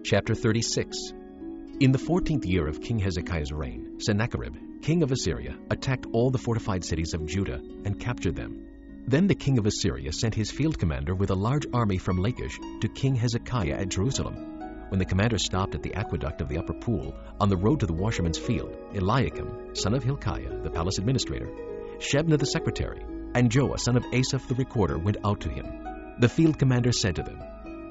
Chapter 36. In the 14th year of King Hezekiah's reign, Sennacherib, king of Assyria, attacked all the fortified cities of Judah and captured them. Then the king of Assyria sent his field commander with a large army from Lachish to King Hezekiah at Jerusalem. When the commander stopped at the aqueduct of the upper pool, on the road to the washerman's field, Eliakim, son of Hilkiah, the palace administrator, Shebna the secretary, and Joah, son of Asaph the recorder, went out to him. The field commander said to them,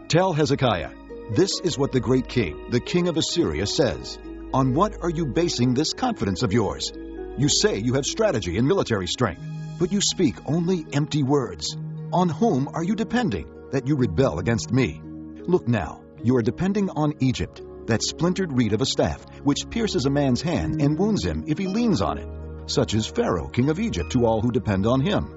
"Tell Hezekiah, this is what the great king, the king of Assyria, says. On what are you basing this confidence of yours? You say you have strategy and military strength, but you speak only empty words. On whom are you depending that you rebel against me? Look now, you are depending on Egypt, that splintered reed of a staff, which pierces a man's hand and wounds him if he leans on it. Such is Pharaoh, king of Egypt, to all who depend on him.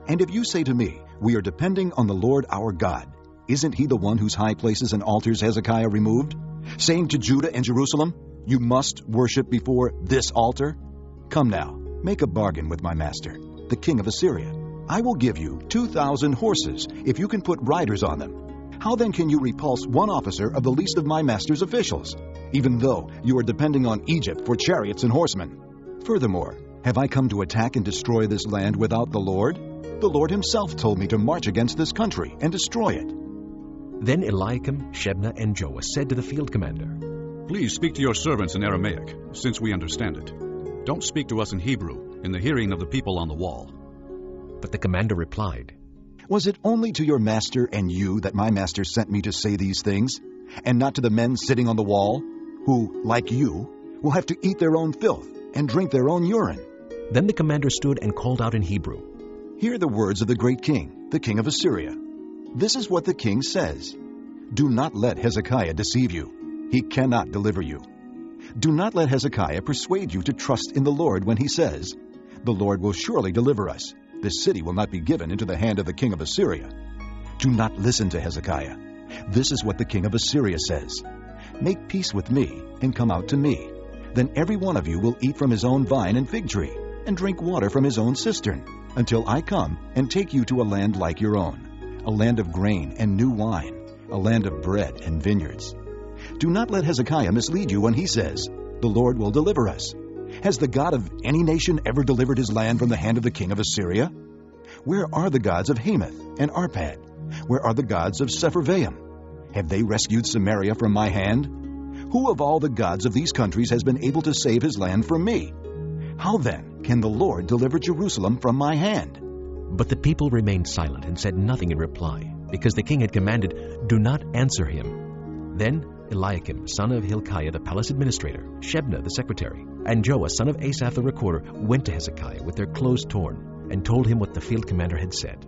And if you say to me, we are depending on the Lord our God, isn't he the one whose high places and altars Hezekiah removed, saying to Judah and Jerusalem, you must worship before this altar? Come now, make a bargain with my master, the king of Assyria. I will give you 2,000 horses if you can put riders on them. How then can you repulse one officer of the least of my master's officials, even though you are depending on Egypt for chariots and horsemen? Furthermore, have I come to attack and destroy this land without the Lord? The Lord himself told me to march against this country and destroy it." Then Eliakim, Shebna, and Joah said to the field commander, "Please speak to your servants in Aramaic, since we understand it. Don't speak to us in Hebrew, in the hearing of the people on the wall." But the commander replied, "Was it only to your master and you that my master sent me to say these things, and not to the men sitting on the wall, who, like you, will have to eat their own filth and drink their own urine?" Then the commander stood and called out in Hebrew, "Hear the words of the great king, the king of Assyria. This is what the king says. Do not let Hezekiah deceive you. He cannot deliver you. Do not let Hezekiah persuade you to trust in the Lord when he says, the Lord will surely deliver us. This city will not be given into the hand of the king of Assyria. Do not listen to Hezekiah. This is what the king of Assyria says. Make peace with me and come out to me. Then every one of you will eat from his own vine and fig tree and drink water from his own cistern until I come and take you to a land like your own, a land of grain and new wine, a land of bread and vineyards. Do not let Hezekiah mislead you when he says, the Lord will deliver us. Has the God of any nation ever delivered his land from the hand of the king of Assyria? Where are the gods of Hamath and Arpad? Where are the gods of Sepharvaim? Have they rescued Samaria from my hand? Who of all the gods of these countries has been able to save his land from me? How then can the Lord deliver Jerusalem from my hand?" But the people remained silent and said nothing in reply, because the king had commanded, "Do not answer him." Then Eliakim, son of Hilkiah, the palace administrator, Shebna, the secretary, and Joah, son of Asaph, the recorder, went to Hezekiah with their clothes torn, and told him what the field commander had said.